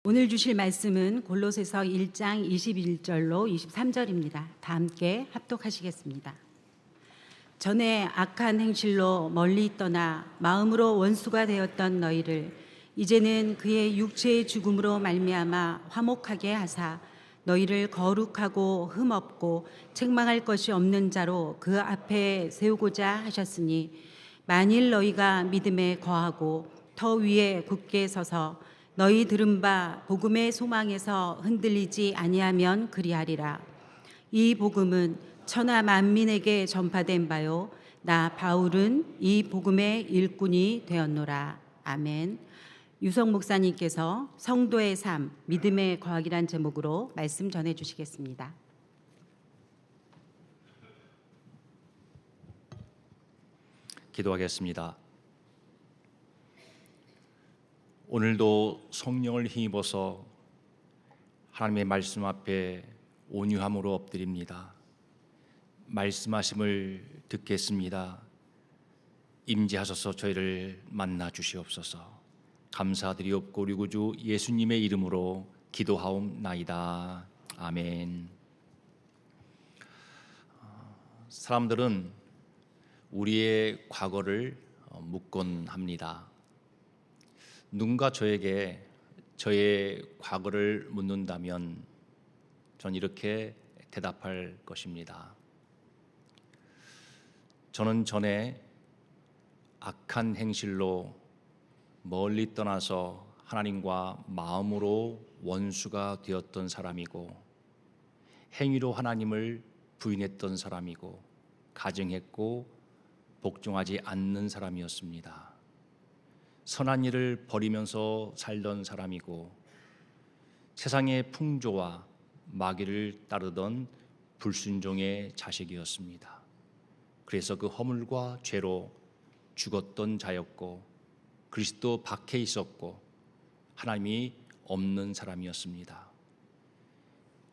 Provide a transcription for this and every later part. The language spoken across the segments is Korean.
오늘 주실 말씀은 골로새서 1장 21절로 23절입니다. 다 함께 합독하시겠습니다. 전에 악한 행실로 멀리 떠나 마음으로 원수가 되었던 너희를 이제는 그의 육체의 죽음으로 말미암아 화목하게 하사 너희를 거룩하고 흠없고 책망할 것이 없는 자로 그 앞에 세우고자 하셨으니 만일 너희가 믿음에 거하고 더 위에 굳게 서서 너희 들은 바 복음의 소망에서 흔들리지 아니하면 그리하리라. 이 복음은 천하 만민에게 전파된 바요 나 바울은 이 복음의 일꾼이 되었노라. 아멘. 유성 목사님께서 성도의 삶, 믿음의 거하기란 제목으로 말씀 전해 주시겠습니다. 기도하겠습니다. 오늘도 성령을 힘입어서 하나님의 말씀 앞에 온유함으로 엎드립니다. 말씀하심을 듣겠습니다. 임재하셔서 저희를 만나 주시옵소서. 감사드리옵고 우리 구주 예수님의 이름으로 기도하옵나이다. 아멘. 사람들은 우리의 과거를 묻곤 합니다. 누군가 저에게 저의 과거를 묻는다면 전 이렇게 대답할 것입니다. 저는 전에 악한 행실로 멀리 떠나서 하나님과 마음으로 원수가 되었던 사람이고 행위로 하나님을 부인했던 사람이고 가증했고 복종하지 않는 사람이었습니다. 선한 일을 버리면서 살던 사람이고 세상의 풍조와 마귀를 따르던 불순종의 자식이었습니다. 그래서 그 허물과 죄로 죽었던 자였고 그리스도 밖에 있었고 하나님이 없는 사람이었습니다.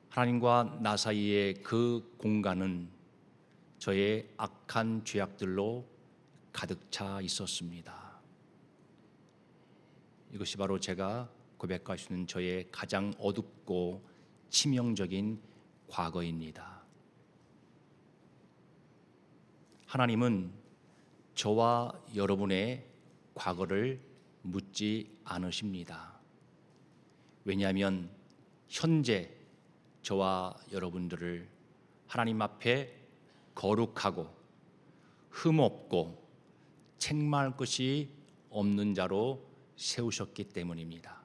하나님과 나 사이의 그 공간은 저의 악한 죄악들로 가득 차 있었습니다. 이것이 바로 제가 고백할 수 있는 저의 가장 어둡고 치명적인 과거입니다. 하나님은 저와 여러분의 과거를 묻지 않으십니다. 왜냐하면 현재 저와 여러분들을 하나님 앞에 거룩하고 흠없고 책망할 것이 없는 자로 세우셨기 때문입니다.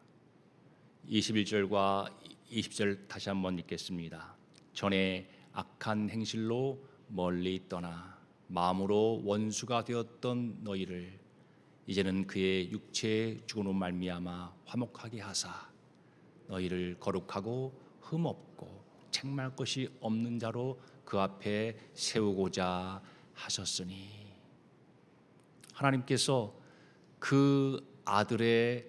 21절과 20절 다시 한번 읽겠습니다. 전에 악한 행실로 멀리 떠나 마음으로 원수가 되었던 너희를 이제는 그의 육체의 죽음으로 말미암아 화목하게 하사 너희를 거룩하고 흠없고 책망할 것이 없는 자로 그 앞에 세우고자 하셨으니 하나님께서 그 아들의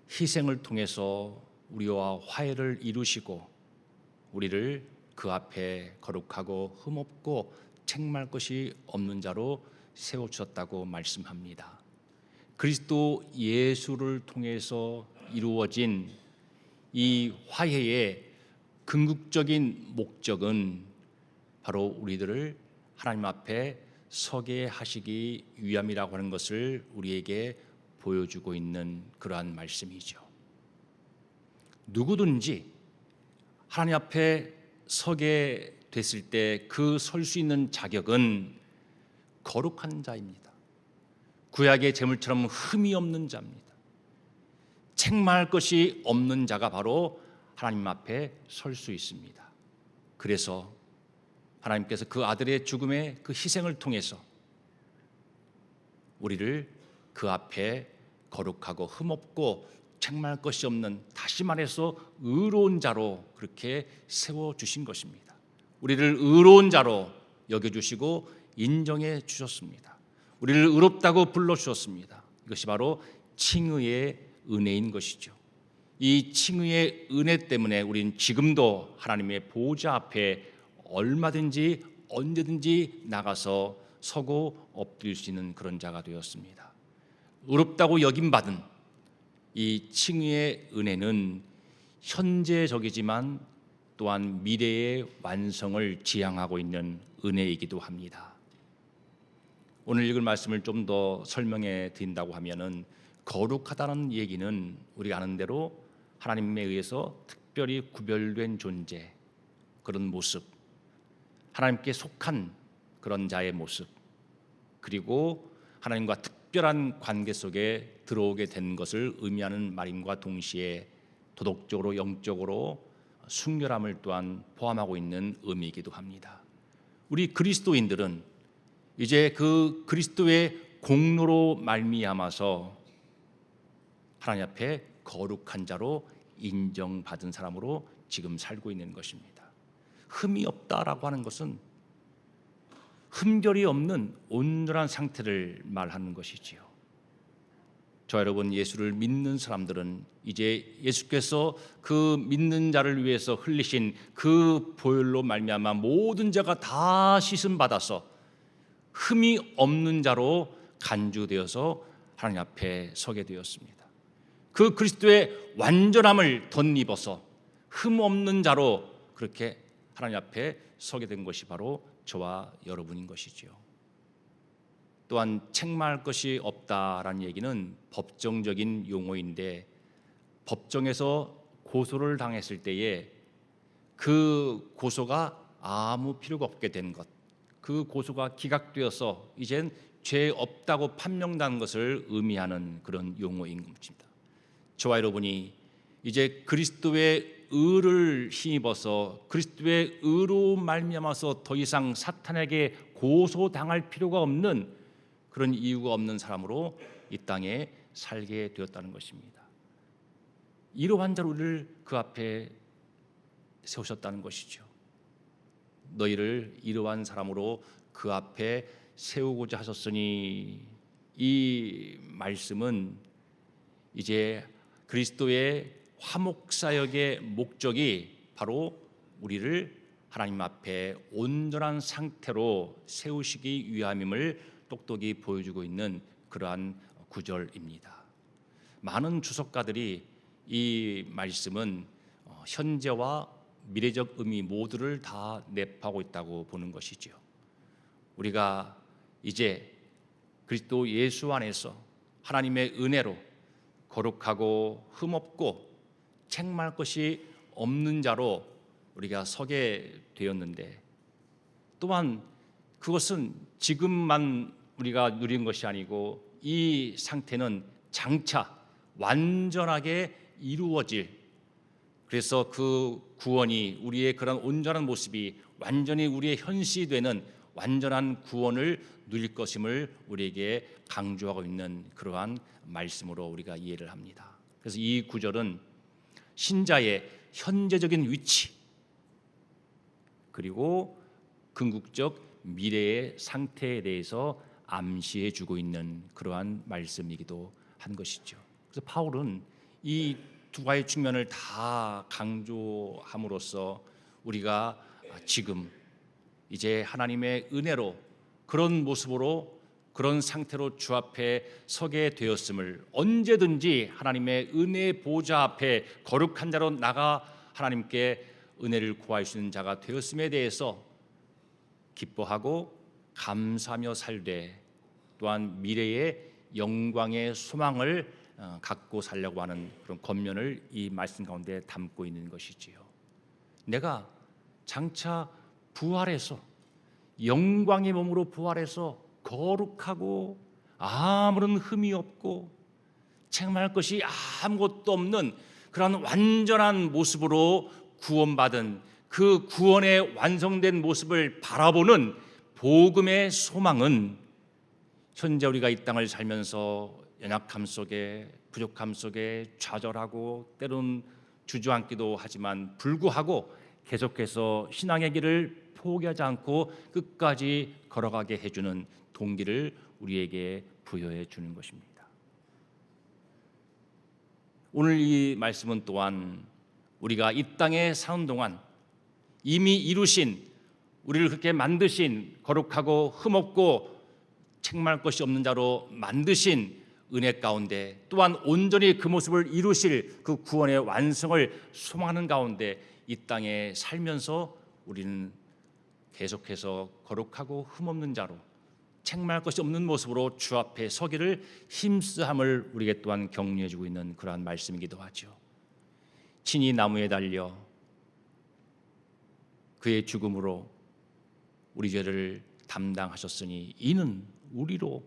희생을 통해서 우리와 화해를 이루시고 우리를 그 앞에 거룩하고 흠없고 책망할 것이 없는 자로 세워주셨다고 말씀합니다. 그리스도 예수를 통해서 이루어진 이 화해의 궁극적인 목적은 바로 우리들을 하나님 앞에 서게 하시기 위함이라고 하는 것을 우리에게 보여주고 있는 그러한 말씀이죠. 누구든지 하나님 앞에 서게 됐을 때 그 설 수 있는 자격은 거룩한 자입니다. 구약의 제물처럼 흠이 없는 자입니다. 책망할 것이 없는 자가 바로 하나님 앞에 설 수 있습니다. 그래서 하나님께서 그 아들의 죽음의 그 희생을 통해서 우리를 그 앞에 거룩하고 흠없고 책망할 것이 없는, 다시 말해서 의로운 자로 그렇게 세워주신 것입니다. 우리를 의로운 자로 여겨주시고 인정해 주셨습니다. 우리를 의롭다고 불러주셨습니다. 이것이 바로 칭의의 은혜인 것이죠. 이 칭의의 은혜 때문에 우리는 지금도 하나님의 보좌 앞에 얼마든지 언제든지 나가서 서고 엎드릴 수 있는 그런 자가 되었습니다. 의롭다고 여김받은 이 칭의의 은혜는 현재적이지만 또한 미래의 완성을 지향하고 있는 은혜이기도 합니다. 오늘 읽을 말씀을 좀 더 설명해 드린다고 하면은 거룩하다는 얘기는 우리가 아는 대로 하나님에 의해서 특별히 구별된 존재, 그런 모습, 하나님께 속한 그런 자의 모습, 그리고 하나님과 특별한 관계 속에 들어오게 된 것을 의미하는 말임과 동시에 도덕적으로 영적으로 순결함을 또한 포함하고 있는 의미이기도 합니다. 우리 그리스도인들은 이제 그 그리스도의 공로로 말미암아서 하나님 앞에 거룩한 자로 인정받은 사람으로 지금 살고 있는 것입니다. 흠이 없다라고 하는 것은 흠결이 없는 온전한 상태를 말하는 것이지요. 저 여러분, 예수를 믿는 사람들은 이제 예수께서 그 믿는 자를 위해서 흘리신 그 보혈로 말미암아 모든 자가 다 씻음 받아서 흠이 없는 자로 간주되어서 하나님 앞에 서게 되었습니다. 그 그리스도의 완전함을 덧입어서 흠 없는 자로 그렇게 하나님 앞에 서게 된 것이 바로 저와 여러분인 것이지요. 또한 책망할 것이 없다라는 얘기는 법정적인 용어인데, 법정에서 고소를 당했을 때에 그 고소가 아무 필요가 없게 된 것, 그 고소가 기각되어서 이젠 죄 없다고 판명된 것을 의미하는 그런 용어인 것입니다. 저와 여러분이 이제 그리스도의 의를 힘입어서 그리스도의 의로 말미암아서 더 이상 사탄에게 고소당할 필요가 없는 그런 이유가 없는 사람으로 이 땅에 살게 되었다는 것입니다. 이러한 자로 우리를 그 앞에 세우셨다는 것이죠. 너희를 이러한 사람으로 그 앞에 세우고자 하셨으니, 이 말씀은 이제 그리스도의 화목사역의 목적이 바로 우리를 하나님 앞에 온전한 상태로 세우시기 위함임을 똑똑히 보여주고 있는 그러한 구절입니다. 많은 주석가들이 이 말씀은 현재와 미래적 의미 모두를 다 내포하고 있다고 보는 것이죠. 우리가 이제 그리스도 예수 안에서 하나님의 은혜로 거룩하고 흠없고 책망할 것이 없는 자로 우리가 서게 되었는데, 또한 그것은 지금만 우리가 누린 것이 아니고 이 상태는 장차 완전하게 이루어질, 그래서 그 구원이 우리의 그런 온전한 모습이 완전히 우리의 현실이 되는 완전한 구원을 누릴 것임을 우리에게 강조하고 있는 그러한 말씀으로 우리가 이해를 합니다. 그래서 이 구절은 신자의 현재적인 위치 그리고 궁극적 미래의 상태에 대해서 암시해 주고 있는 그러한 말씀이기도 한 것이죠. 그래서 바울은 이 두 가지 측면을 다 강조함으로써 우리가 지금 이제 하나님의 은혜로 그런 모습으로 그런 상태로 주 앞에 서게 되었음을, 언제든지 하나님의 은혜의 보좌 앞에 거룩한 자로 나가 하나님께 은혜를 구할 수 있는 자가 되었음에 대해서 기뻐하고 감사하며 살되, 또한 미래의 영광의 소망을 갖고 살려고 하는 그런 권면을 이 말씀 가운데 담고 있는 것이지요. 내가 장차 부활해서 영광의 몸으로 부활해서 거룩하고 아무런 흠이 없고 책망할 것이 아무것도 없는 그런 완전한 모습으로 구원받은 그 구원의 완성된 모습을 바라보는 복음의 소망은 현재 우리가 이 땅을 살면서 연약함 속에, 부족함 속에 좌절하고 때론 주저앉기도 하지만 불구하고 계속해서 신앙의 길을 포기하지 않고 끝까지 걸어가게 해주는 동기를 우리에게 부여해 주는 것입니다. 오늘 이 말씀은 또한 우리가 이 땅에 사는 동안 이미 이루신, 우리를 그렇게 만드신, 거룩하고 흠없고 책망할 것이 없는 자로 만드신 은혜 가운데 또한 온전히 그 모습을 이루실 그 구원의 완성을 소망하는 가운데 이 땅에 살면서 우리는 계속해서 거룩하고 흠없는 자로 책망할 것이 없는 모습으로 주 앞에 서기를 힘쓰함을 우리에게 또한 격려해 주고 있는 그러한 말씀이기도 하죠. 친히 나무에 달려 그의 죽음으로 우리 죄를 담당하셨으니 이는 우리로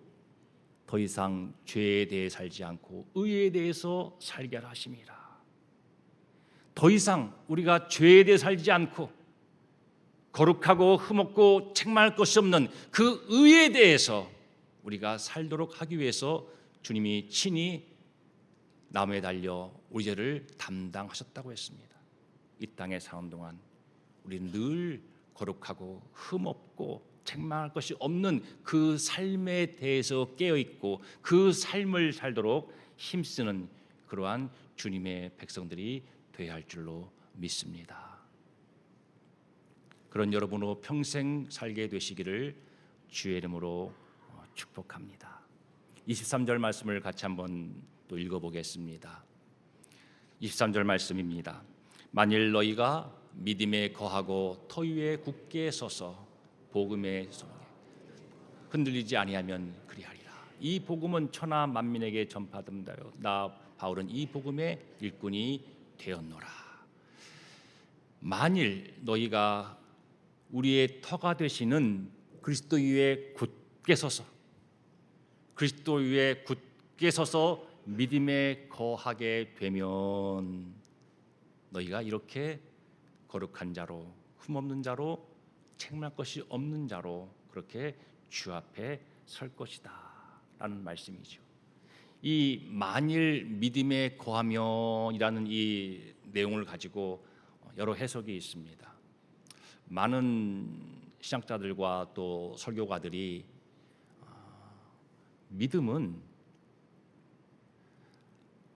더 이상 죄에 대해 살지 않고 의에 대해서 살게 하라 하심이라. 더 이상 우리가 죄에 대해 살지 않고 거룩하고 흠없고 책망할 것이 없는 그 의에 대해서 우리가 살도록 하기 위해서 주님이 친히 나무에 달려 우리 죄를 담당하셨다고 했습니다. 이 땅에 사는 동안 우리는 늘 거룩하고 흠없고 책망할 것이 없는 그 삶에 대해서 깨어있고 그 삶을 살도록 힘쓰는 그러한 주님의 백성들이 되어야 할 줄로 믿습니다. 그런 여러분으로 평생 살게 되시기를 주의 이름으로 축복합니다. 23절 말씀을 같이 한번 또 읽어보겠습니다. 23절 말씀입니다. 만일 너희가 믿음에 거하고 터 위에 굳게 서서 복음의 소망에 흔들리지 아니하면 그리하리라. 이 복음은 천하 만민에게 전파된다요. 나 바울은 이 복음의 일꾼이 되었노라. 만일 너희가 우리의 터가 되시는 그리스도 위에 굳게 서서 그리스도 위에 굳게 서서 믿음에 거하게 되면 너희가 이렇게 거룩한 자로 흠없는 자로 책망할 것이 없는 자로 그렇게 주 앞에 설 것이다 라는 말씀이죠. 이 만일 믿음에 거하면이라는 이 내용을 가지고 여러 해석이 있습니다. 많은 신학자들과 또 설교가들이 믿음은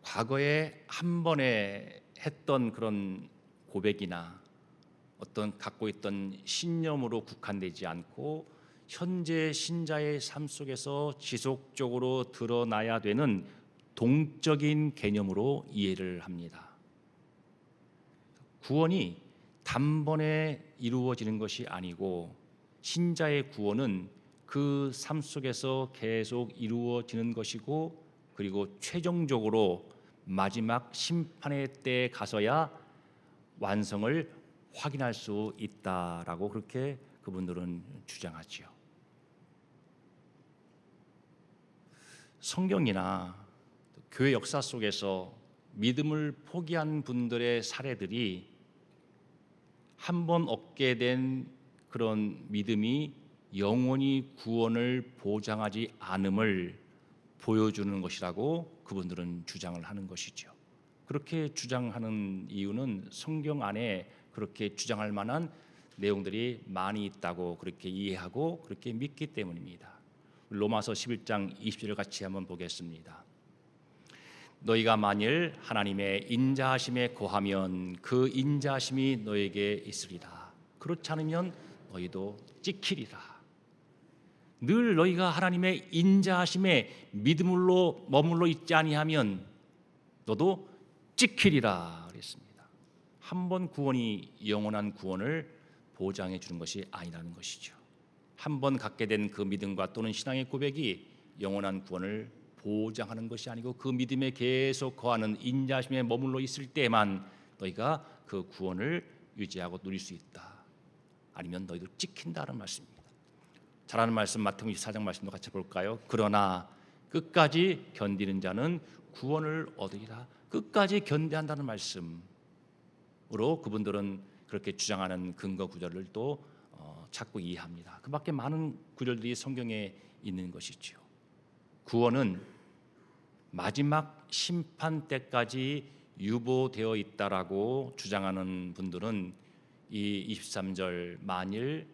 과거에 한 번에 했던 그런 고백이나 어떤 갖고 있던 신념으로 국한되지 않고 현재 신자의 삶 속에서 지속적으로 드러나야 되는 동적인 개념으로 이해를 합니다. 구원이 단번에 이루어지는 것이 아니고 신자의 구원은 그 삶 속에서 계속 이루어지는 것이고 그리고 최종적으로 마지막 심판의 때에 가서야 완성을 확인할 수 있다라고 그렇게 그분들은 주장하지요. 성경이나 교회 역사 속에서 믿음을 포기한 분들의 사례들이 한 번 얻게 된 그런 믿음이 영원히 구원을 보장하지 않음을 보여주는 것이라고 그분들은 주장을 하는 것이죠. 그렇게 주장하는 이유는 성경 안에 그렇게 주장할 만한 내용들이 많이 있다고 그렇게 이해하고 그렇게 믿기 때문입니다. 로마서 11장 20절을 같이 한번 보겠습니다. 너희가 만일 하나님의 인자하심에 거하면 그 인자하심이 너에게 있으리라. 그렇지 않으면 너희도 찍히리라. 늘 너희가 하나님의 인자하심에 믿음으로 머물러 있지 아니하면 너도 찍히리라 그랬습니다. 한 번 구원이 영원한 구원을 보장해 주는 것이 아니라는 것이죠. 한 번 갖게 된 그 믿음과 또는 신앙의 고백이 영원한 구원을 보장하는 것이 아니고 그 믿음에 계속 거하는 인자하심에 머물러 있을 때만 너희가 그 구원을 유지하고 누릴 수 있다. 아니면 너희도 찍힌다는 말씀입니다. 잘하는 말씀 마태복음 24장 말씀도 같이 볼까요? 그러나 끝까지 견디는 자는 구원을 얻으리라. 끝까지 견뎌한다는 말씀으로 그분들은 그렇게 주장하는 근거 구절을 또 찾고 이해합니다. 그 밖에 많은 구절들이 성경에 있는 것이죠. 구원은 마지막 심판 때까지 유보되어 있다라고 주장하는 분들은 이 23절 만일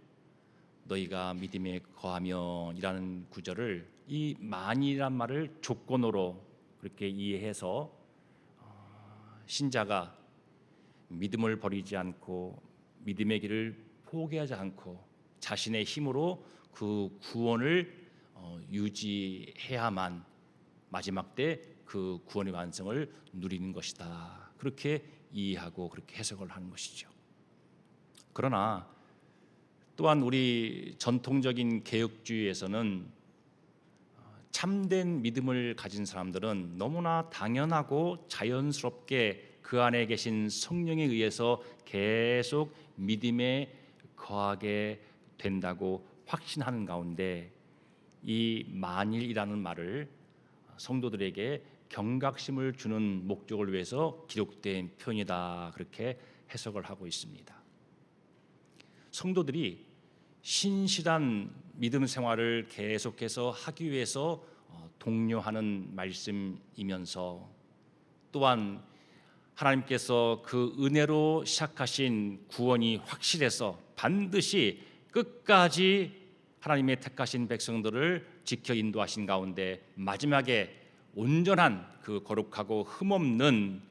너희가 믿음에 거하면이라는 구절을 이 만이란 말을 조건으로 그렇게 이해해서 신자가 믿음을 버리지 않고 믿음의 길을 포기하지 않고 자신의 힘으로 그 구원을 유지해야만 마지막 때 그 구원의 완성을 누리는 것이다. 그렇게 이해하고 그렇게 해석을 하는 것이죠. 그러나 또한 우리 전통적인 개혁주의에서는 참된 믿음을 가진 사람들은 너무나 당연하고 자연스럽게 그 안에 계신 성령에 의해서 계속 믿음에 거하게 된다고 확신하는 가운데 이 만일이라는 말을 성도들에게 경각심을 주는 목적을 위해서 기록된 표현이다. 그렇게 해석을 하고 있습니다. 성도들이 신실한 믿음 생활을 계속해서 하기 위해서 독려하는 말씀이면서 또한 하나님께서 그 은혜로 시작하신 구원이 확실해서 반드시 끝까지 하나님의 택하신 백성들을 지켜 인도하신 가운데 마지막에 온전한 그 거룩하고 흠없는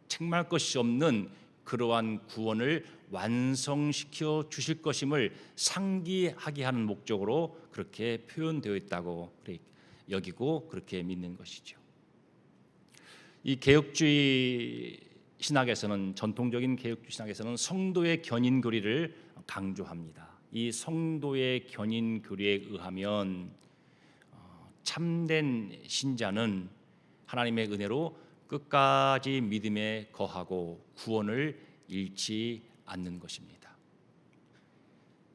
책망할 것이 없는 그러한 구원을 완성시켜 주실 것임을 상기하게 하는 목적으로 그렇게 표현되어 있다고 여기고 그렇게 믿는 것이죠. 이 개혁주의 신학에서는 전통적인 개혁주의 신학에서는 성도의 견인 교리를 강조합니다. 이 성도의 견인 교리에 의하면 참된 신자는 하나님의 은혜로 끝까지 믿음에 거하고 구원을 잃지 않는 것입니다.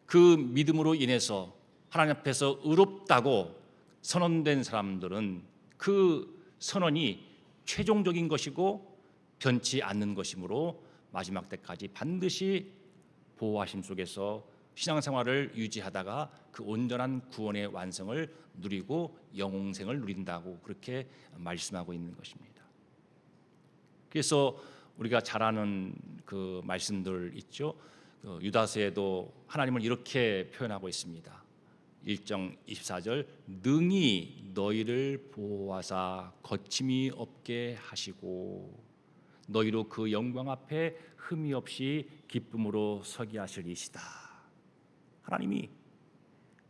그 믿음으로 인해서 하나님 앞에서 의롭다고 선언된 사람들은 그 선언이 최종적인 것이고 변치 않는 것이므로 마지막 때까지 반드시 보호하심 속에서 신앙생활을 유지하다가 그 온전한 구원의 완성을 누리고 영생을 누린다고 그렇게 말씀하고 있는 것입니다. 그래서 우리가 잘 아는 그 말씀들 있죠. 유다서에도 하나님을 이렇게 표현하고 있습니다. 1장 24절 능히 너희를 보호하사 거침이 없게 하시고 너희로 그 영광 앞에 흠이 없이 기쁨으로 서게 하실 이시다. 하나님이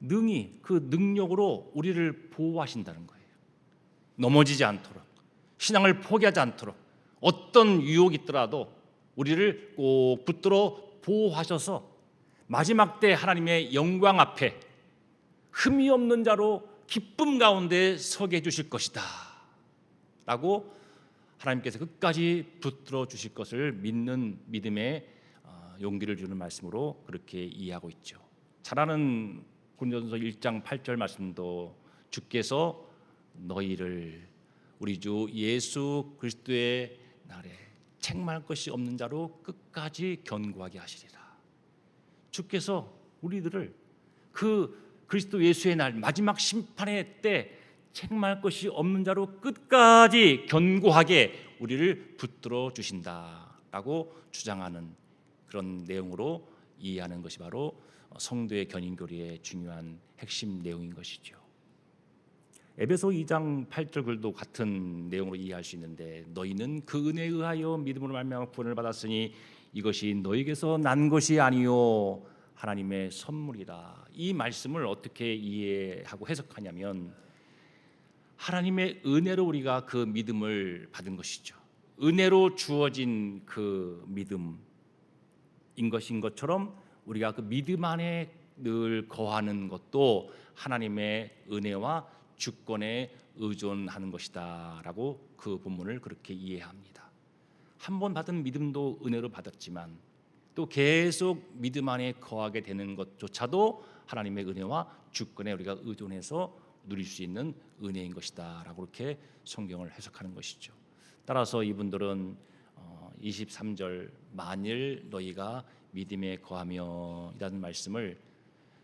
능히 그 능력으로 우리를 보호하신다는 거예요. 넘어지지 않도록 신앙을 포기하지 않도록 어떤 유혹이 있더라도 우리를 꼭 붙들어 보호하셔서 마지막 때 하나님의 영광 앞에 흠이 없는 자로 기쁨 가운데 서게 해주실 것이다 라고 하나님께서 끝까지 붙들어 주실 것을 믿는 믿음의 용기를 주는 말씀으로 그렇게 이해하고 있죠. 잘 아는 고린도전서 1장 8절 말씀도 주께서 너희를 우리 주 예수 그리스도의 날에 책망할 것이 없는 자로 끝까지 견고하게 하시리라. 주께서 우리들을 그 그리스도 예수의 날 마지막 심판의 때 책망할 것이 없는 자로 끝까지 견고하게 우리를 붙들어 주신다라고 주장하는 그런 내용으로 이해하는 것이 바로 성도의 견인교리의 중요한 핵심 내용인 것이죠. 에베소 2장 8절 글도 같은 내용으로 이해할 수 있는데 너희는 그 은혜에 의하여 믿음으로 말미암아 구원을 받았으니 이것이 너희에게서 난 것이 아니요 하나님의 선물이라. 이 말씀을 어떻게 이해하고 해석하냐면 하나님의 은혜로 우리가 그 믿음을 받은 것이죠. 은혜로 주어진 그 믿음인 것인 것처럼 우리가 그 믿음 안에 늘 거하는 것도 하나님의 은혜와 주권에 의존하는 것이다라고 그 본문을 그렇게 이해합니다. 한 번 받은 믿음도 은혜로 받았지만 또 계속 믿음 안에 거하게 되는 것조차도 하나님의 은혜와 주권에 우리가 의존해서 누릴 수 있는 은혜인 것이다라고 그렇게 성경을 해석하는 것이죠. 따라서 이분들은 23절 만일 너희가 믿음에 거하며 이라는 말씀을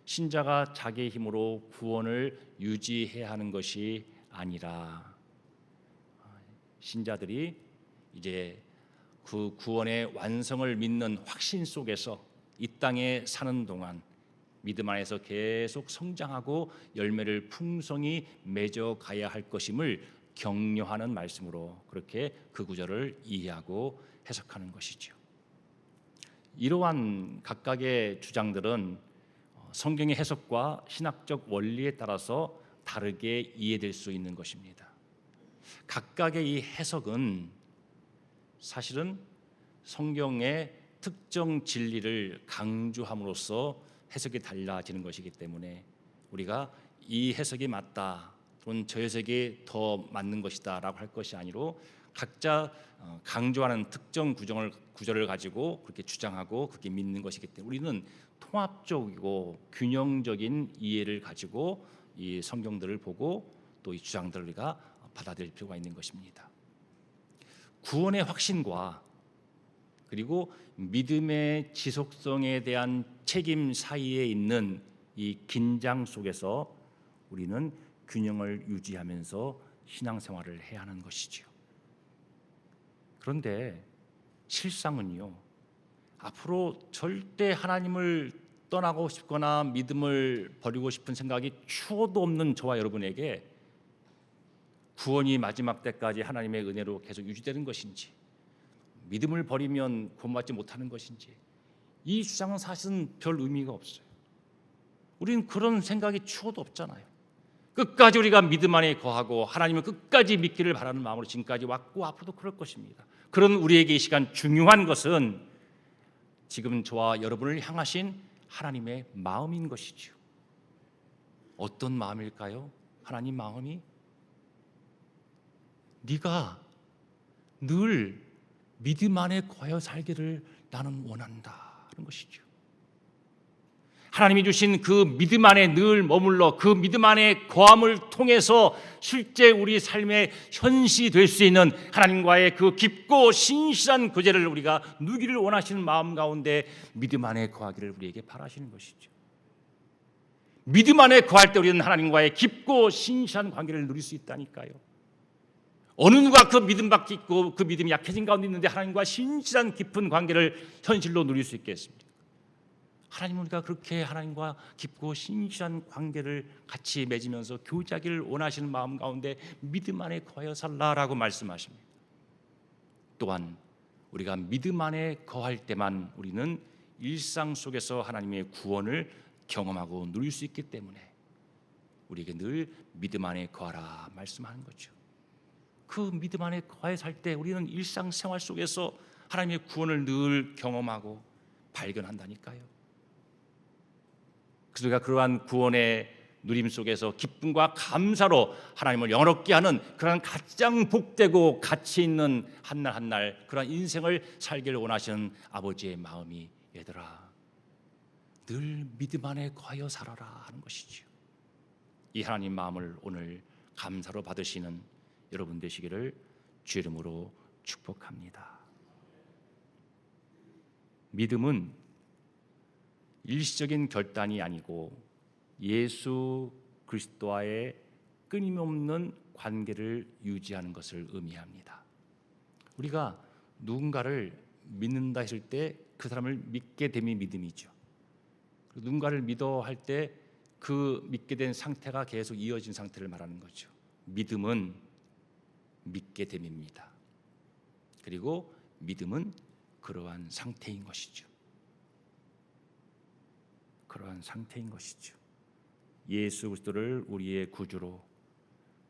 신자가 자기의 힘으로 구원을 유지해야 하는 것이 아니라 신자들이 이제 그 구원의 완성을 믿는 확신 속에서 이 땅에 사는 동안 믿음 안에서 계속 성장하고 열매를 풍성히 맺어 가야 할 것임을 격려하는 말씀으로 그렇게 그 구절을 이해하고 해석하는 것이죠. 이러한 각각의 주장들은 성경의 해석과 신학적 원리에 따라서 다르게 이해될 수 있는 것입니다. 각각의 이 해석은 사실은 성경의 특정 진리를 강조함으로써 해석이 달라지는 것이기 때문에 우리가 이 해석이 맞다 또는 저 해석이 더 맞는 것이다 라고 할 것이 아니로 각자 강조하는 특정 구절을 가지고 그렇게 주장하고 그렇게 믿는 것이기 때문에 우리는 통합적이고 균형적인 이해를 가지고 이 성경들을 보고 또 이 주장들을 우리가 받아들일 필요가 있는 것입니다. 구원의 확신과 그리고 믿음의 지속성에 대한 책임 사이에 있는 이 긴장 속에서 우리는 균형을 유지하면서 신앙생활을 해야 하는 것이지요. 그런데 실상은요, 앞으로 절대 하나님을 떠나고 싶거나 믿음을 버리고 싶은 생각이 추호도 없는 저와 여러분에게 구원이 마지막 때까지 하나님의 은혜로 계속 유지되는 것인지, 믿음을 버리면 구원받지 못하는 것인지, 이 주장은 사실은 별 의미가 없어요. 우리는 그런 생각이 추호도 없잖아요. 끝까지 우리가 믿음 안에 거하고 하나님을 끝까지 믿기를 바라는 마음으로 지금까지 왔고 앞으로도 그럴 것입니다. 그런 우리에게 이 시간 중요한 것은 지금 저와 여러분을 향하신 하나님의 마음인 것이죠. 어떤 마음일까요? 하나님 마음이 네가 늘 믿음 안에 거하여 살기를 나는 원한다 하는 것이죠. 하나님이 주신 그 믿음 안에 늘 머물러 그 믿음 안에 거함을 통해서 실제 우리 삶의 현실이 될 수 있는 하나님과의 그 깊고 신실한 교제를 우리가 누리기를 원하시는 마음 가운데 믿음 안에 거하기를 우리에게 바라시는 것이죠. 믿음 안에 거할 때 우리는 하나님과의 깊고 신실한 관계를 누릴 수 있다니까요. 어느 누가 그 믿음 밖에 있고 그 믿음이 약해진 가운데 있는데 하나님과 신실한 깊은 관계를 현실로 누릴 수 있겠습니까? 하나님은 우리가 그렇게 하나님과 깊고 신실한 관계를 같이 맺으면서 교제하기를 원하시는 마음 가운데 믿음 안에 거하여 살라라고 말씀하십니다. 또한 우리가 믿음 안에 거할 때만 우리는 일상 속에서 하나님의 구원을 경험하고 누릴 수 있기 때문에 우리에게 늘 믿음 안에 거하라 말씀하는 거죠. 그 믿음 안에 거하여 살 때 우리는 일상생활 속에서 하나님의 구원을 늘 경험하고 발견한다니까요. 그래서 우리가 그러한 구원의 누림 속에서 기쁨과 감사로 하나님을 영화롭게 하는 그러한 가장 복되고 가치 있는 한날 한날 그러한 인생을 살기를 원하시는 아버지의 마음이 얘들아 늘 믿음 안에 거하여 살아라 하는 것이지요. 이 하나님 마음을 오늘 감사로 받으시는 여러분 되시기를 주의 이름으로 축복합니다. 믿음은 일시적인 결단이 아니고 예수 그리스도와의 끊임없는 관계를 유지하는 것을 의미합니다. 우리가 누군가를 믿는다 했을 때 그 사람을 믿게 됨이 믿음이죠. 누군가를 믿어 할 때 그 믿게 된 상태가 계속 이어진 상태를 말하는 거죠. 믿음은 믿게 됨입니다. 그리고 믿음은 그러한 상태인 것이죠. 그러한 상태인 것이죠. 예수 그리스도를 우리의 구주로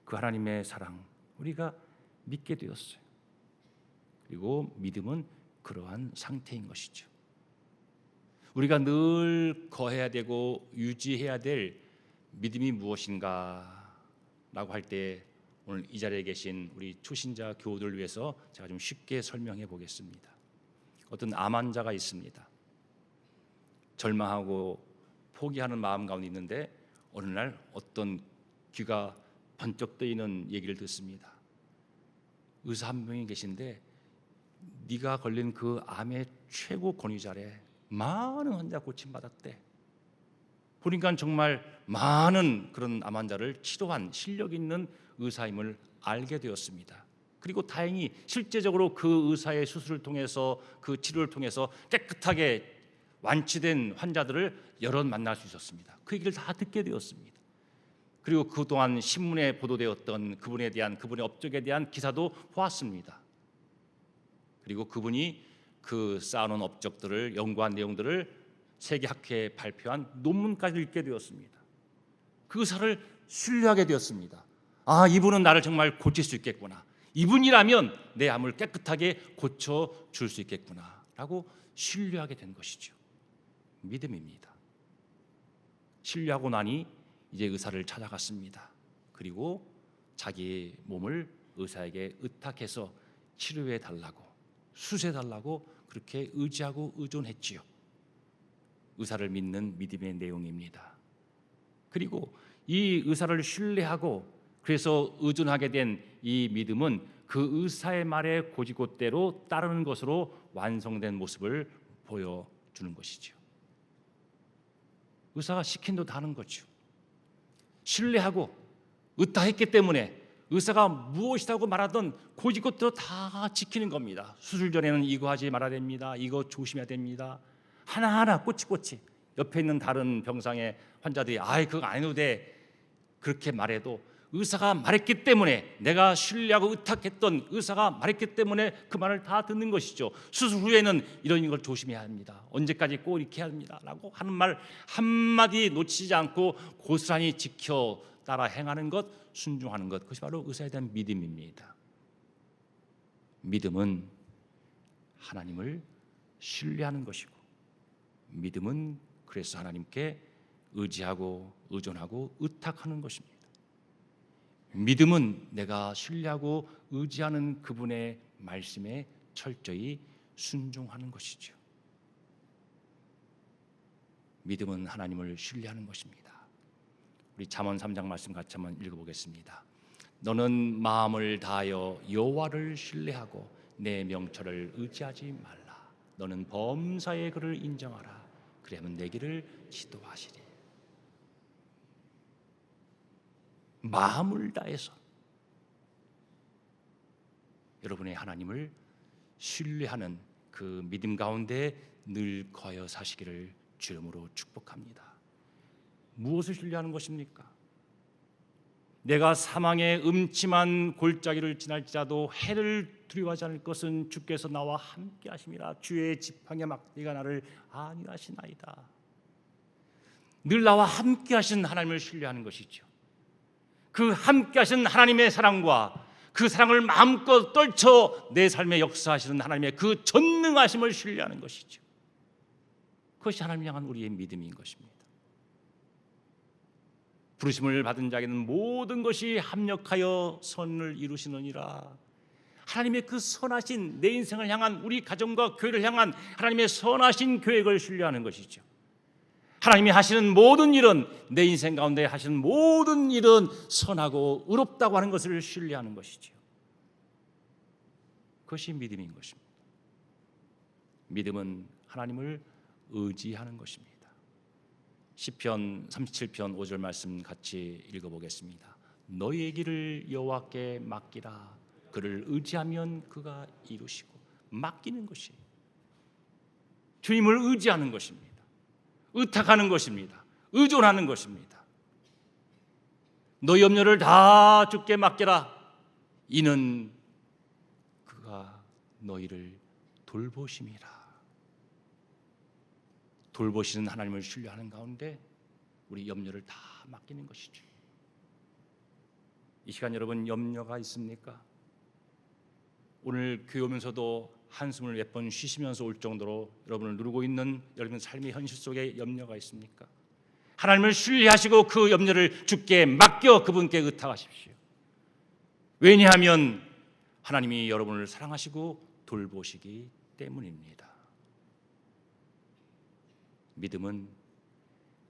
그 하나님의 사랑 우리가 믿게 되었어요. 그리고 믿음은 그러한 상태인 것이죠. 우리가 늘 거해야 되고 유지해야 될 믿음이 무엇인가 라고 할 때 오늘 이 자리에 계신 우리 초신자 교우들을 위해서 제가 좀 쉽게 설명해 보겠습니다. 어떤 암 환자가 있습니다. 절망하고 포기하는 마음 가운데 있는데 어느 날 어떤 귀가 번쩍 뜨이는 얘기를 듣습니다. 의사 한 명이 계신데 네가 걸린 그 암의 최고 권위자래. 많은 환자 고침받았대. 보니까 정말 많은 그런 암 환자를 치료한 실력 있는 의사임을 알게 되었습니다. 그리고 다행히 실제적으로 그 의사의 수술을 통해서 그 치료를 통해서 깨끗하게 완치된 환자들을 여럿 만날 수 있었습니다. 그 얘기를 다 듣게 되었습니다. 그리고 그동안 신문에 보도되었던 그분의 업적에 대한 기사도 보았습니다. 그리고 그분이 그 쌓아놓은 업적들을 연구한 내용들을 세계 학회에 발표한 논문까지 읽게 되었습니다. 그 의사를 신뢰하게 되었습니다. 아, 이분은 나를 정말 고칠 수 있겠구나. 이분이라면 내 암을 깨끗하게 고쳐줄 수 있겠구나 라고 신뢰하게 된 것이죠. 믿음입니다. 신뢰하고 나니 이제 의사를 찾아갔습니다. 그리고 자기 몸을 의사에게 의탁해서 치료해 달라고, 수술해 달라고 그렇게 의지하고 의존했지요. 의사를 믿는 믿음의 내용입니다. 그리고 이 의사를 신뢰하고 그래서 의존하게 된 이 믿음은 그 의사의 말에 곧이곧대로 따르는 것으로 완성된 모습을 보여주는 것이죠. 의사가 시킨 대로 다 하는 거죠. 신뢰하고 의탁했기 때문에 의사가 무엇이라고 말하던 곧이곧대로 다 지키는 겁니다. 수술 전에는 이거 하지 말아야 됩니다. 이거 조심해야 됩니다. 하나하나 꼬치꼬치 옆에 있는 다른 병상의 환자들이 아이 그거 안 해도 돼 그렇게 말해도 의사가 말했기 때문에, 내가 신뢰하고 의탁했던 의사가 말했기 때문에 그 말을 다 듣는 것이죠. 수술 후에는 이런 걸 조심해야 합니다. 언제까지 꼭 이렇게 해야 합니다 라고 하는 말 한마디 놓치지 않고 고스란히 지켜 따라 행하는 것, 순종하는 것, 그것이 바로 의사에 대한 믿음입니다. 믿음은 하나님을 신뢰하는 것이고, 믿음은 그래서 하나님께 의지하고 의존하고 의탁하는 것입니다. 믿음은 내가 신뢰하고 의지하는 그분의 말씀에 철저히 순종하는 것이죠. 믿음은 하나님을 신뢰하는 것입니다. 우리 잠언 3장 말씀 같이 한번 읽어보겠습니다. 너는 마음을 다하여 여호와를 신뢰하고 내 명철을 의지하지 말라. 너는 범사의 그를 인정하라. 그리하면 내 길을 지도하시리. 마음을 다해서 여러분의 하나님을 신뢰하는 그 믿음 가운데 늘 거여 사시기를 주름으로 축복합니다. 무엇을 신뢰하는 것입니까? 내가 사망의 음침한 골짜기를 지날지라도 해를 두려워하지 않을 것은 주께서 나와 함께 하심이라. 주의 지팡이 막대기가 나를 안위하시나이다. 늘 나와 함께 하신 하나님을 신뢰하는 것이죠. 그 함께 하신 하나님의 사랑과 그 사랑을 마음껏 떨쳐 내 삶에 역사하시는 하나님의 그 전능하심을 신뢰하는 것이죠. 그것이 하나님을 향한 우리의 믿음인 것입니다. 부르심을 받은 자에게는 모든 것이 합력하여 선을 이루시느니라. 하나님의 그 선하신 내 인생을 향한, 우리 가정과 교회를 향한 하나님의 선하신 계획을 신뢰하는 것이죠. 하나님이 하시는 모든 일은, 내 인생 가운데 하시는 모든 일은 선하고 의롭다고 하는 것을 신뢰하는 것이죠. 그것이 믿음인 것입니다. 믿음은 하나님을 의지하는 것입니다. 시편 37편 5절 말씀 같이 읽어보겠습니다. 너희의 길을 여호와께 맡기라. 그를 의지하면 그가 이루시고. 맡기는 것이 주님을 의지하는 것입니다. 의탁하는 것입니다. 의존하는 것입니다. 너희 염려를 다 주께 맡겨라. 이는 그가 너희를 돌보심이라. 돌보시는 하나님을 신뢰하는 가운데 우리 염려를 다 맡기는 것이죠. 이 시간 여러분 염려가 있습니까? 오늘 교회 오면서도 한숨을 몇 번 쉬시면서 올 정도로 여러분을 누르고 있는 여러분 삶의 현실 속에 염려가 있습니까? 하나님을 신뢰하시고 그 염려를 주께 맡겨 그분께 의탁하십시오. 왜냐하면 하나님이 여러분을 사랑하시고 돌보시기 때문입니다. 믿음은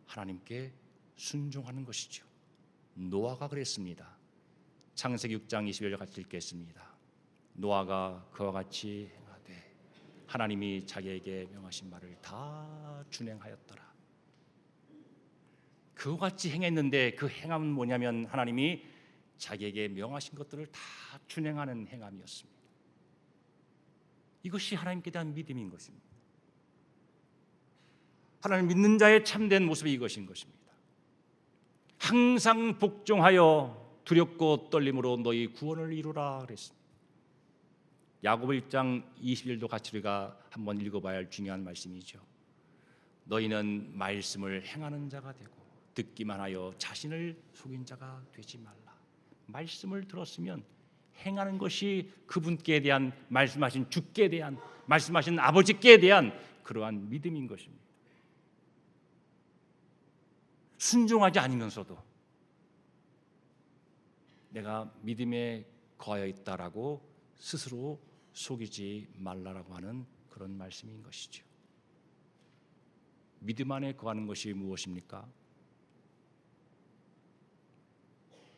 하나님께 순종하는 것이죠. 노아가 그랬습니다. 창세기 6장 20절 같이 읽겠습니다. 노아가 그와 같이 행하되 하나님이 자기에게 명하신 말을 다 준행하였더라. 그와 같이 행했는데 그 행함은 뭐냐면 하나님이 자기에게 명하신 것들을 다 준행하는 행함이었습니다. 이것이 하나님께 대한 믿음인 것입니다. 하나님 믿는 자의 참된 모습이 이것인 것입니다. 항상 복종하여 두렵고 떨림으로 너희 구원을 이루라 그랬습니다. 야고보 1장 21도 같이 우리가 한번 읽어봐야 할 중요한 말씀이죠. 너희는 말씀을 행하는 자가 되고 듣기만 하여 자신을 속인 자가 되지 말라. 말씀을 들었으면 행하는 것이 그분께 대한 말씀하신 주께 대한 말씀하신 아버지께 대한 그러한 믿음인 것입니다. 순종하지 않으면서도 내가 믿음에 거하여 있다라고 스스로 속이지 말라라고 하는 그런 말씀인 것이죠. 믿음 안에 거하는 것이 무엇입니까?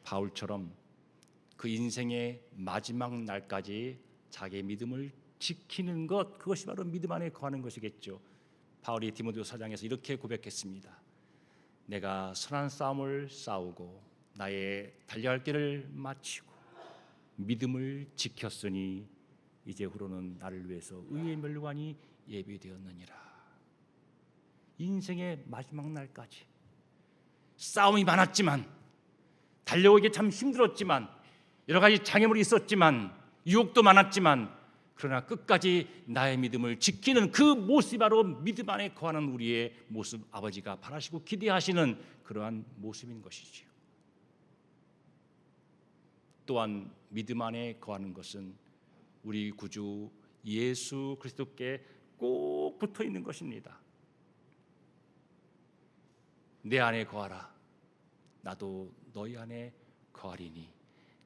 바울처럼 그 인생의 마지막 날까지 자기의 믿음을 지키는 것, 그것이 바로 믿음 안에 거하는 것이겠죠. 바울이 디모데후서 4장에서 이렇게 고백했습니다. 내가 선한 싸움을 싸우고 나의 달려야 할 길을 마치고 믿음을 지켰으니 이제후로는 나를 위해서 의의 멸류관이 예비되었느니라. 인생의 마지막 날까지 싸움이 많았지만, 달려오기 참 힘들었지만, 여러 가지 장애물이 있었지만, 유혹도 많았지만, 그러나 끝까지 나의 믿음을 지키는 그 모습이 바로 믿음 안에 거하는 우리의 모습, 아버지가 바라시고 기대하시는 그러한 모습인 것이지요. 또한 믿음 안에 거하는 것은 우리 구주 예수 그리스도께 꼭 붙어 있는 것입니다. 내 안에 거하라, 나도 너희 안에 거하리니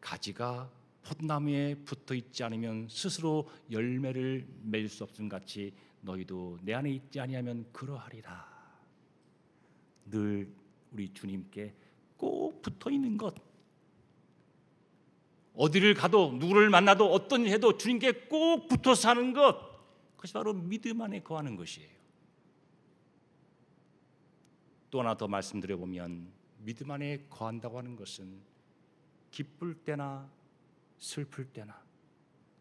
가지가 포도나무에 붙어 있지 않으면 스스로 열매를 맺을 수 없음 같이 너희도 내 안에 있지 아니하면 그러하리라. 늘 우리 주님께 꼭 붙어 있는 것, 어디를 가도 누구를 만나도 어떤 일 해도 주님께 꼭 붙어 사는 것, 그것이 바로 믿음 안에 거하는 것이에요. 또 하나 더 말씀드려보면 믿음 안에 거한다고 하는 것은 기쁠 때나 슬플 때나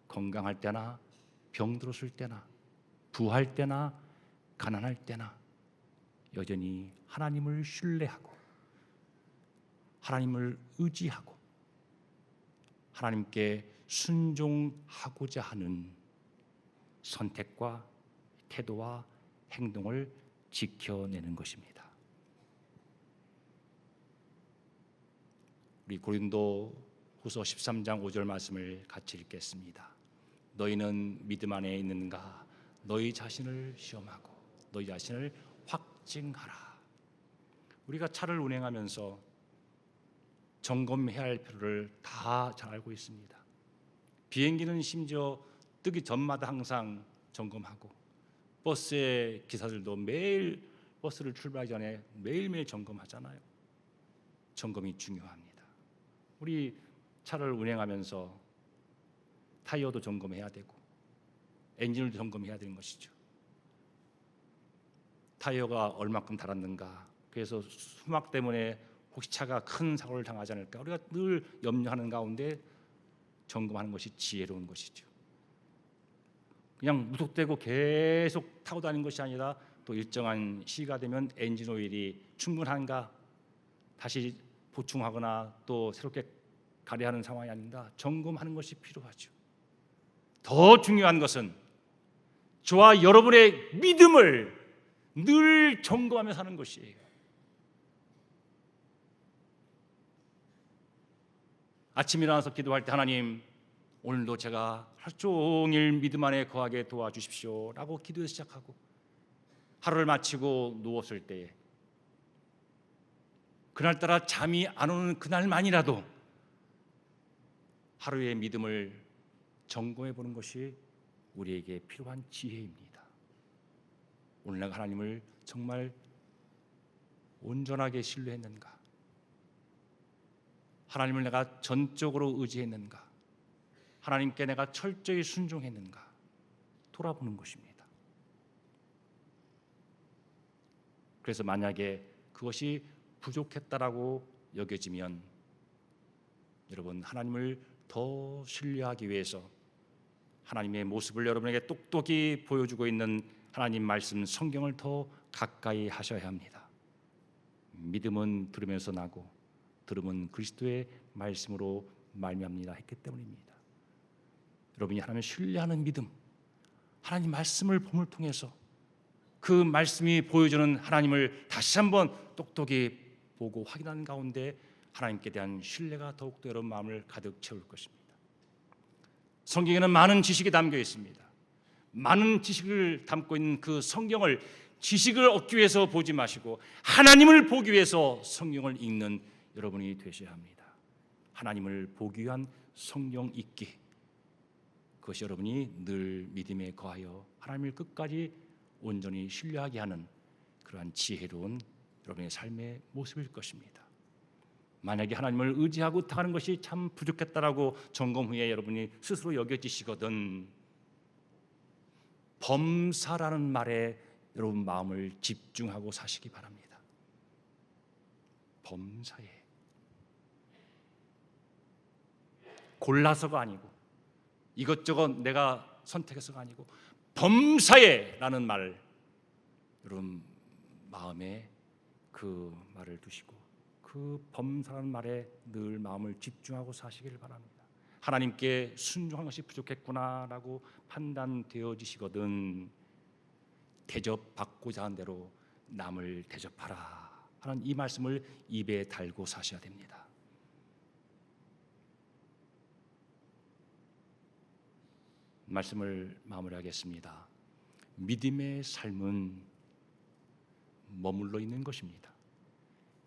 건강할 때나 병들었을 때나 부할 때나 가난할 때나 여전히 하나님을 신뢰하고 하나님을 의지하고 하나님께 순종하고자 하는 선택과 태도와 행동을 지켜내는 것입니다. 우리 고린도후서 13장 5절 말씀을 같이 읽겠습니다. 너희는 믿음 안에 있는가? 너희 자신을 시험하고 너희 자신을 확증하라. 우리가 차를 운행하면서 점검해야 할 필요를 다 잘 알고 있습니다. 비행기는 심지어 뜨기 전마다 항상 점검하고, 버스의 기사들도 매일 버스를 출발하기 전에 매일매일 점검하잖아요. 점검이 중요합니다. 우리 차를 운행하면서 타이어도 점검해야 되고 엔진을 점검해야 되는 것이죠. 타이어가 얼마큼 달았는가, 그래서 수막 때문에 혹시 차가 큰 사고를 당하지 않을까, 우리가 늘 염려하는 가운데 점검하는 것이 지혜로운 것이죠. 그냥 무턱대고 계속 타고 다니는 것이 아니라 또 일정한 시기가 되면 엔진 오일이 충분한가 다시 보충하거나 또 새롭게 가려하는 상황이 아닌가 점검하는 것이 필요하죠. 더 중요한 것은 저와 여러분의 믿음을 늘 점검하며 사는 것이에요. 아침 일어나서 기도할 때 하나님, 오늘도 제가 하루 종일 믿음 안에 거하게 도와주십시오 라고 기도해 시작하고, 하루를 마치고 누웠을 때에 그날따라 잠이 안 오는 그날만이라도 하루의 믿음을 점검해 보는 것이 우리에게 필요한 지혜입니다. 오늘 내가 하나님을 정말 온전하게 신뢰했는가? 하나님을 내가 전적으로 의지했는가? 하나님께 내가 철저히 순종했는가? 돌아보는 것입니다. 그래서 만약에 그것이 부족했다라고 여겨지면 여러분, 하나님을 더 신뢰하기 위해서 하나님의 모습을 여러분에게 똑똑히 보여주고 있는 하나님 말씀 성경을 더 가까이 하셔야 합니다. 믿음은 들으면서 나고 들음은 그리스도의 말씀으로 말미암니다 했기 때문입니다. 여러분이 하나님을 신뢰하는 믿음, 하나님 말씀을 봄을 통해서 그 말씀이 보여주는 하나님을 다시 한번 똑똑히 보고 확인하는 가운데 하나님께 대한 신뢰가 더욱더 여러분 마음을 가득 채울 것입니다. 성경에는 많은 지식이 담겨 있습니다. 많은 지식을 담고 있는 그 성경을 지식을 얻기 위해서 보지 마시고 하나님을 보기 위해서 성경을 읽는 여러분이 되셔야 합니다. 하나님을 보기 위한 성경 읽기, 그것이 여러분이 늘 믿음에 거하여 하나님을 끝까지 온전히 신뢰하게 하는 그러한 지혜로운 여러분의 삶의 모습일 것입니다. 만약에 하나님을 의지하고 의탁하는 것이 참 부족했다라고 점검 후에 여러분이 스스로 여겨지시거든 범사라는 말에 여러분 마음을 집중하고 사시기 바랍니다. 범사에 골라서가 아니고 이것저것 내가 선택해서가 아니고 범사에라는 말, 여러분 마음에 그 말을 두시고 그 범사라는 말에 늘 마음을 집중하고 사시길 바랍니다. 하나님께 순종한 것이 부족했구나라고 판단되어지시거든 대접받고자 하는 대로 남을 대접하라 하는 이 말씀을 입에 달고 사셔야 됩니다. 말씀을 마무리하겠습니다. 믿음의 삶은 머물러 있는 것입니다.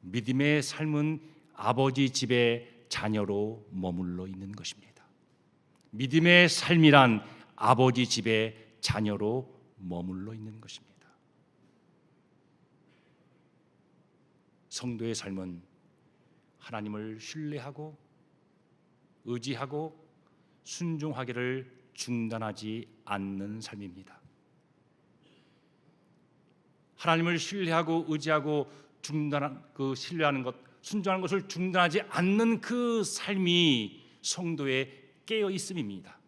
믿음의 삶은 아버지 집의 자녀로 머물러 있는 것입니다. 믿음의 삶이란 아버지 집의 자녀로 머물러 있는 것입니다. 성도의 삶은 하나님을 신뢰하고 의지하고 순종하기를 중단하지 않는 삶입니다. 하나님을 신뢰하고 의지하고 신뢰하는 것, 순종하는 것을 중단하지 않는 그 삶이 성도의 깨어 있음입니다.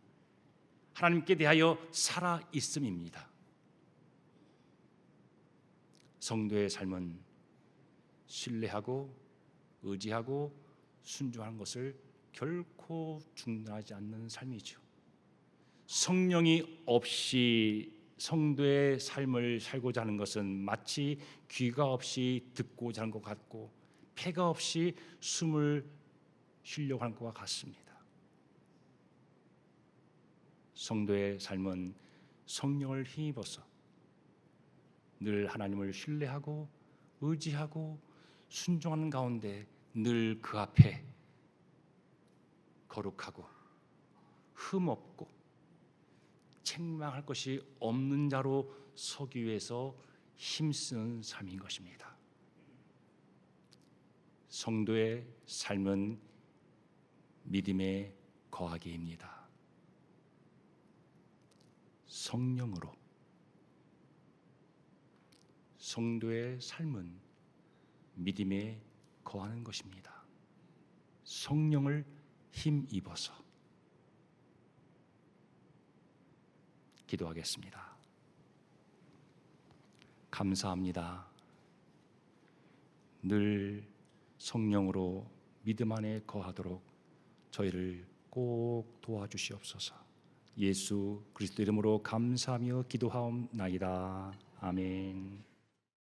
하나님께 대하여 살아 있음입니다. 성도의 삶은 신뢰하고 의지하고 순종하는 것을 결코 중단하지 않는 삶이죠. 성령이 없이 성도의 삶을 살고자 하는 것은 마치 귀가 없이 듣고자 하는 것 같고 폐가 없이 숨을 쉬려고 하는 것과 같습니다. 성도의 삶은 성령을 힘입어서 늘 하나님을 신뢰하고 의지하고 순종하는 가운데 늘 그 앞에 거룩하고 흠없고 책망할 것이 없는 자로 서기 위해서 힘쓰는 삶인 것입니다. 성도의 삶은 믿음에 거하기입니다. 성령으로. 성도의 삶은 믿음에 거하는 것입니다. 성령을 힘입어서. 기도하겠습니다. 감사합니다. 늘 성령으로 믿음 안에 거하도록 저희를 꼭 도와주시옵소서. 예수 그리스도 이름으로 감사하며 기도하옵나이다. 아멘.